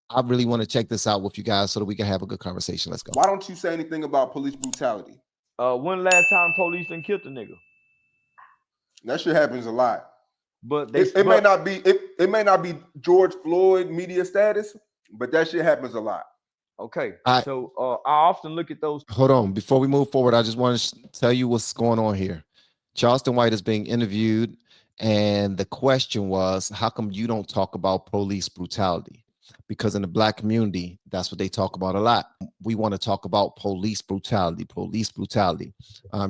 I really want to check this out with you guys so that we can have a good conversation. Let's go. Why don't you say anything about police brutality? When last time police done killed a nigga? That shit happens a lot. But It may not be it may not be George Floyd media status, but that shit happens a lot. Okay, so I often look at those. Hold on, before we move forward, I just want to tell you what's going on here. Charleston White is being interviewed, and the question was, how come you don't talk about police brutality? Because in the Black community, that's what they talk about a lot. We want to talk about police brutality, police brutality.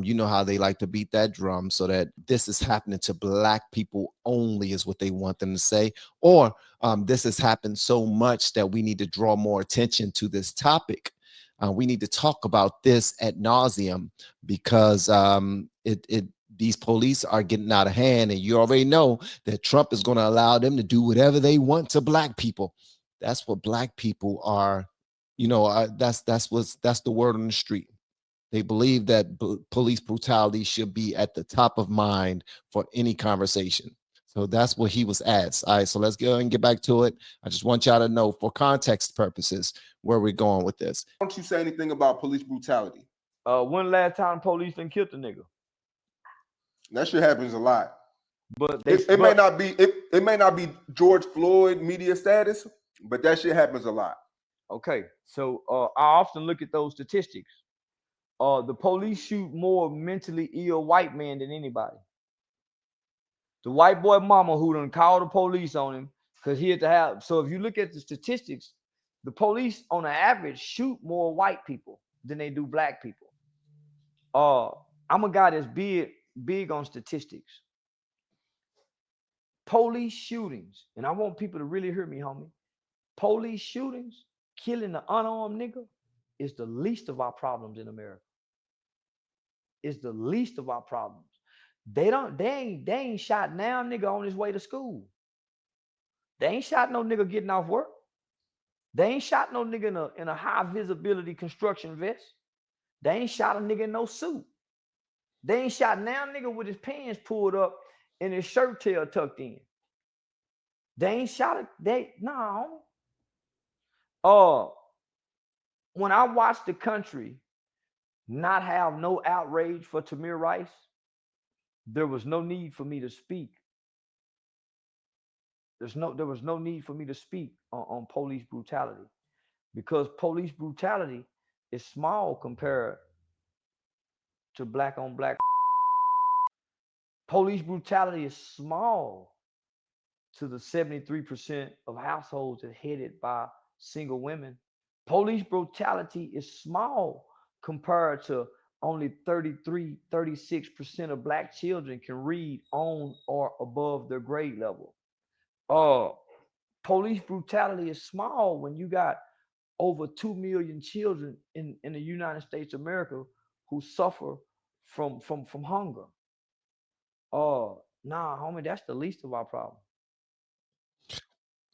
You know how they like to beat that drum so that this is happening to Black people only is what they want them to say. Or this has happened so much that we need to draw more attention to this topic. We need to talk about this ad nauseum because these police are getting out of hand, and you already know that Trump is going to allow them to do whatever they want to Black people. That's what Black people are, you know, that's the word on the street. They believe that police brutality should be at the top of mind for any conversation. So that's what he was asked. All right, so let's go and get back to it. I just want y'all to know, for context purposes, where we're going with this. Why don't you say anything about police brutality? When last time police done killed a nigga? That shit happens a lot. But it may not be George Floyd media status, but that shit happens a lot. Okay, so I often look at those statistics. The police shoot more mentally ill white men than anybody. The white boy mama who done called the police on him because he had to have. So if you look at the statistics, the police on average shoot more white people than they do Black people. I'm a guy that's big on statistics. Police shootings, and I want people to really hear me, homie. Police shootings, killing the unarmed nigga, is the least of our problems in America. It's the least of our problems. They ain't shot now nigga on his way to school. They ain't shot no nigga getting off work. They ain't shot no nigga in a high visibility construction vest. They ain't shot a nigga in no suit. They ain't shot now nigga with his pants pulled up and his shirt tail tucked in. They ain't shot it. When I watched the country not have no outrage for Tamir Rice, there was no need for me to speak. There was no need for me to speak on police brutality, because police brutality is small compared to Black on Black. Police brutality is small to the 73% of households that are headed by single women. Police brutality is small compared to only 36% of Black children can read on or above their grade level. Police brutality is small when you got over 2 million children in the United States of America who suffer from hunger. Nah, homie, that's the least of our problem.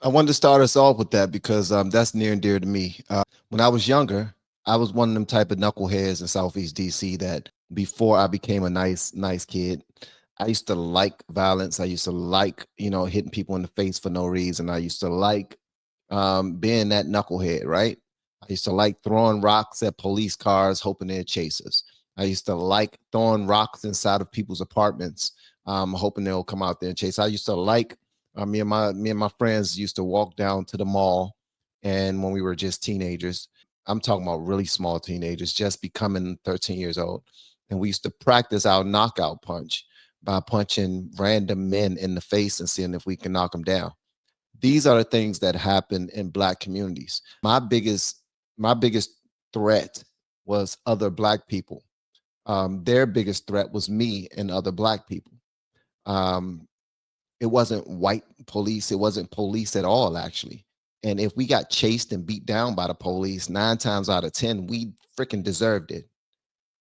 I wanted to start us off with that because that's near and dear to me. When I was younger, I was one of them type of knuckleheads in Southeast DC that before I became a nice kid, I used to like violence. I used to like, hitting people in the face for no reason. I used to like being that knucklehead, right? I used to like throwing rocks at police cars, hoping they'd chase us. I used to like throwing rocks inside of people's apartments, hoping they'll come out there and chase. I used to like, me and my friends used to walk down to the mall, and when we were just teenagers, I'm talking about really small teenagers, just becoming 13 years old, and we used to practice our knockout punch by punching random men in the face and seeing if we can knock them down. These are the things that happen in Black communities. My biggest threat was other Black people. Their biggest threat was me and other Black people. It wasn't white police. It wasn't police at all, actually. And if we got chased and beat down by the police, 9 times out of 10, we freaking deserved it.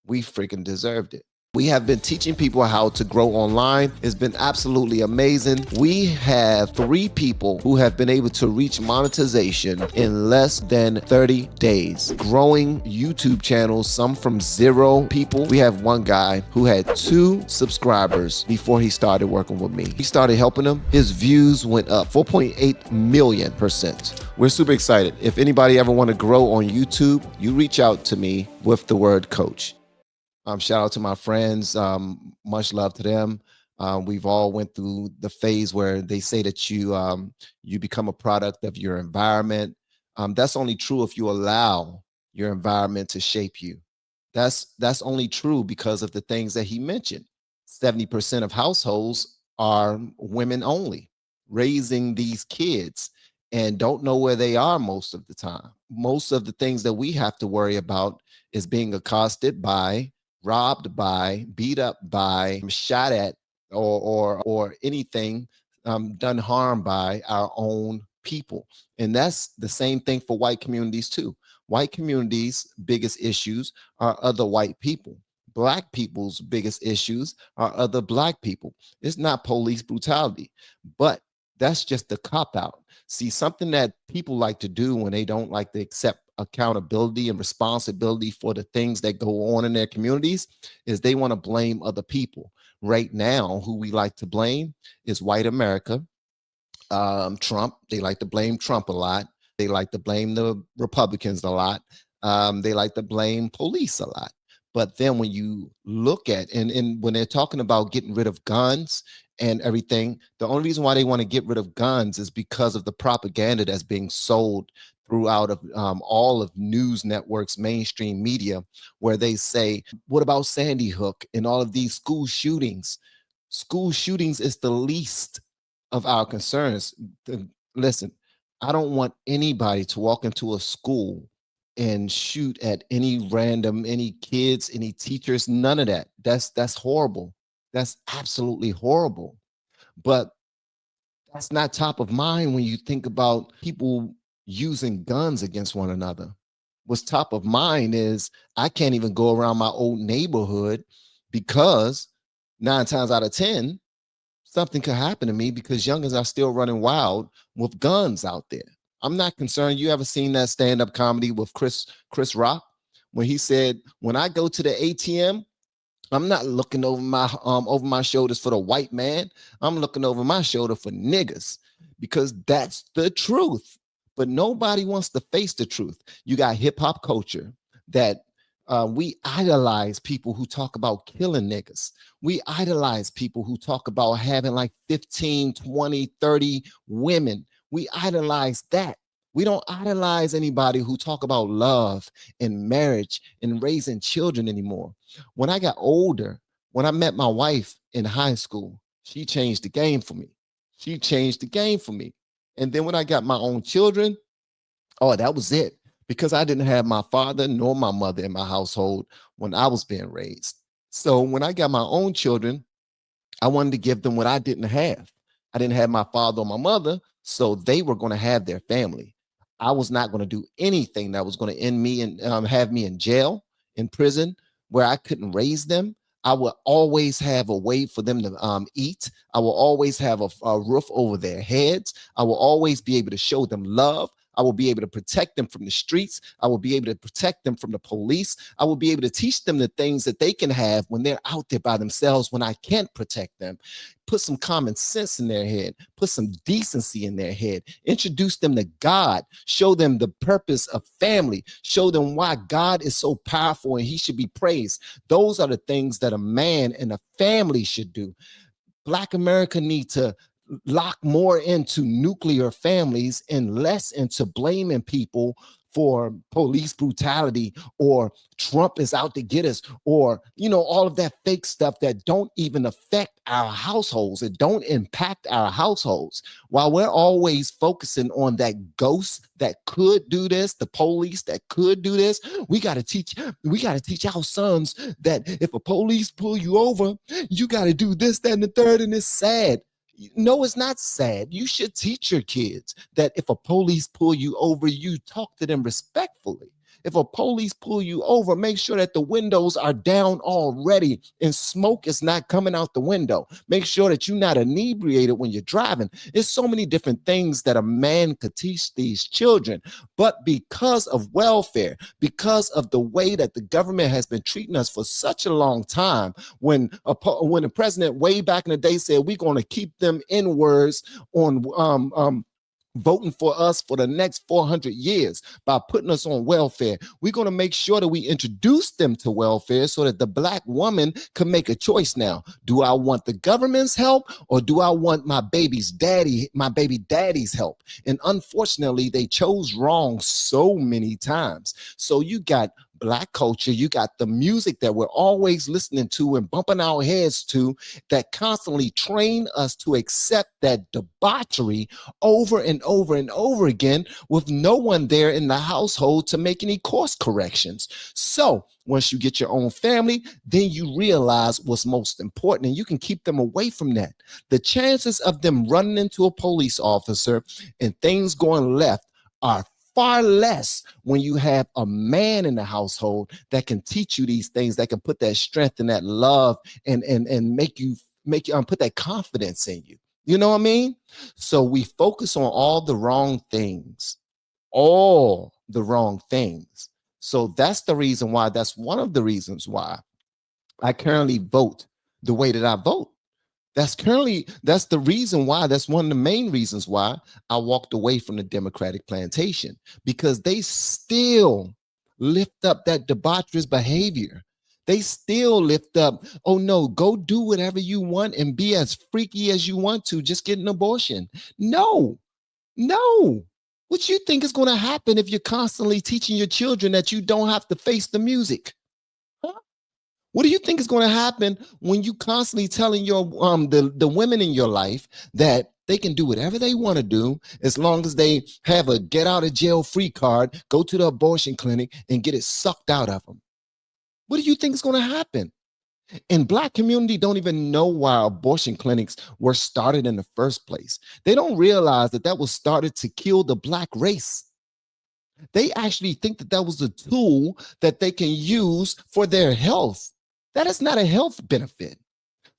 We freaking deserved it. We have been teaching people how to grow online. It's been absolutely amazing. We have 3 people who have been able to reach monetization in less than 30 days. Growing YouTube channels, some from 0 people. We have one guy who had 2 subscribers before he started working with me. He started helping him. His views went up 4.8 million%. We're super excited. If anybody ever want to grow on YouTube, you reach out to me with the word coach. Shout out to my friends. Much love to them. We've all went through the phase where they say that you become a product of your environment. That's only true if you allow your environment to shape you. That's only true because of the things that he mentioned. 70% of households are women only, raising these kids and don't know where they are most of the time. Most of the things that we have to worry about is being accosted by, robbed by, beat up by, shot at, or anything done harm by our own people. And that's the same thing for white communities too. White communities' biggest issues are other white people. Black people's biggest issues are other Black people. It's not police brutality, but that's just the cop out. See, something that people like to do when they don't like to accept accountability and responsibility for the things that go on in their communities is they want to blame other people. Right now, who we like to blame is white America, Trump. They like to blame Trump a lot. They like to blame the Republicans a lot. They like to blame police a lot. But then when you look at and when they're talking about getting rid of guns and everything, the only reason why they want to get rid of guns is because of the propaganda that's being sold throughout of all of news networks, mainstream media, where they say, what about Sandy Hook and all of these school shootings? School shootings is the least of our concerns. Listen, I don't want anybody to walk into a school and shoot at any kids, any teachers, none of that. That's horrible. That's absolutely horrible. But that's not top of mind when you think about people using guns against one another. What's top of mind is I can't even go around my old neighborhood because 9 times out of 10, something could happen to me because youngins are still running wild with guns out there. I'm not concerned. You ever seen that stand-up comedy with Chris Rock when he said, when I go to the ATM, I'm not looking over my shoulders for the white man. I'm looking over my shoulder for niggas because that's the truth. But nobody wants to face the truth. You got hip hop culture that we idolize people who talk about killing niggas. We idolize people who talk about having like 15, 20, 30 women. We idolize that. We don't idolize anybody who talk about love and marriage and raising children anymore. When I got older, when I met my wife in high school, she changed the game for me. She changed the game for me. And then when I got my own children, oh, that was it. Because I didn't have my father nor my mother in my household when I was being raised. So when I got my own children, I wanted to give them what I didn't have. I didn't have my father or my mother, so they were going to have their family. I was not going to do anything that was going to end me and have me in jail, in prison, where I couldn't raise them. I will always have a way for them to eat. I will always have a roof over their heads. I will always be able to show them love. I will be able to protect them from the streets. I will be able to protect them from the police. I will be able to teach them the things that they can have when they're out there by themselves when I can't protect them. Put some common sense in their head. Put some decency in their head. Introduce them to God. Show them the purpose of family. Show them why God is so powerful and he should be praised. Those are the things that a man and a family should do. Black America need to lock more into nuclear families and less into blaming people for police brutality or Trump is out to get us or, all of that fake stuff that don't even affect our households. It don't impact our households. While we're always focusing on that ghost that could do this, the police that could do this, we got to teach our sons that if a police pull you over, you got to do this, that, and the third, and it's sad. No, it's not sad. You should teach your kids that if a police pull you over, you talk to them respectfully. If a police pull you over, make sure that the windows are down already and smoke is not coming out the window. Make sure that you're not inebriated when you're driving. There's so many different things that a man could teach these children. But because of welfare, because of the way that the government has been treating us for such a long time, when the president way back in the day said we're going to keep them N-words on voting for us for the next 400 years by putting us on welfare, we're going to make sure that we introduce them to welfare so that the black woman can make a choice now. Do I want the government's help, or do I want my baby daddy's help? And unfortunately, they chose wrong so many times. So you got black culture, you got the music that we're always listening to and bumping our heads to that constantly train us to accept that debauchery over and over and over again with no one there in the household to make any course corrections. So once you get your own family, then you realize what's most important, and you can keep them away from that. The chances of them running into a police officer and things going left are far less when you have a man in the household that can teach you these things, that can put that strength and that love and make you put that confidence in you. You know what I mean? So we focus on all the wrong things. So that's the reason why, that's one of the reasons why I currently vote the way that I vote. That's the reason why, that's one of the main reasons why I walked away from the Democratic plantation, because they still lift up that debaucherous behavior. They still lift up, oh no, go do whatever you want and be as freaky as you want to, just get an abortion. No. What you think is going to happen if you're constantly teaching your children that you don't have to face the music? What do you think is going to happen when you constantly telling your the women in your life that they can do whatever they want to do as long as they have a get out of jail free card, go to the abortion clinic and get it sucked out of them? What do you think is going to happen? And black community don't even know why abortion clinics were started in the first place. They don't realize that was started to kill the black race. They actually think that was a tool that they can use for their health. That is not a health benefit.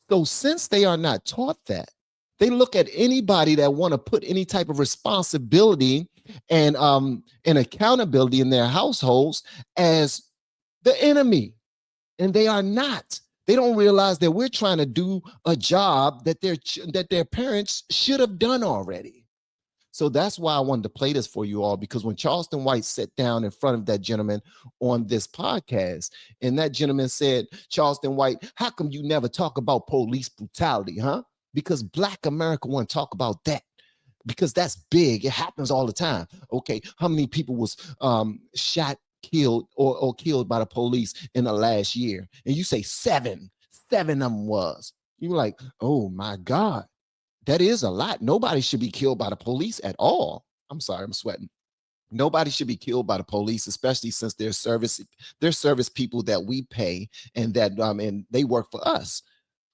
So since they are not taught that, they look at anybody that want to put any type of responsibility and accountability in their households as the enemy. And they are not. They don't realize that we're trying to do a job that their parents should have done already. So that's why I wanted to play this for you all, because when Charleston White sat down in front of that gentleman on this podcast, and that gentleman said, Charleston White, how come you never talk about police brutality, huh? Because black America won't talk about that, because that's big. It happens all the time. Okay, how many people was shot, killed, or killed by the police in the last year? And you say 7 of them was. You're like, oh my God. That is a lot. Nobody should be killed by the police at all. I'm sorry, I'm sweating. Nobody should be killed by the police, especially since they're service people that we pay and that and they work for us.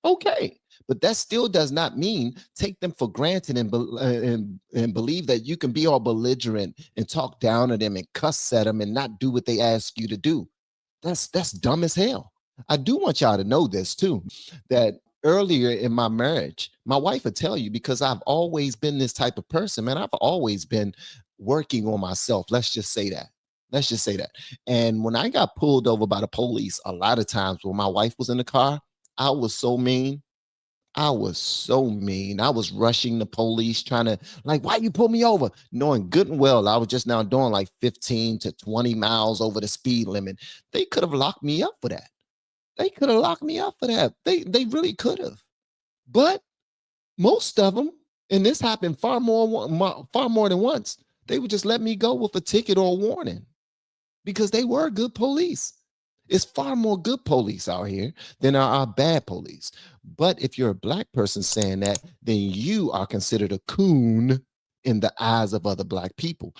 Okay, but that still does not mean take them for granted and believe that you can be all belligerent and talk down to them and cuss at them and not do what they ask you to do. That's dumb as hell. I do want y'all to know this too, that earlier in my marriage, my wife would tell you, because I've always been this type of person, man. I've always been working on myself. Let's just say that. And when I got pulled over by the police, a lot of times when my wife was in the car, I was so mean. I was rushing the police, trying to, like, why you pull me over? Knowing good and well I was just now doing like 15 to 20 miles over the speed limit. They could have locked me up for that. They really could have. But most of them, and this happened far more than once, they would just let me go with a ticket or a warning, because they were good police. It's far more good police out here than are bad police. But if you're a black person saying that, then you are considered a coon in the eyes of other black people.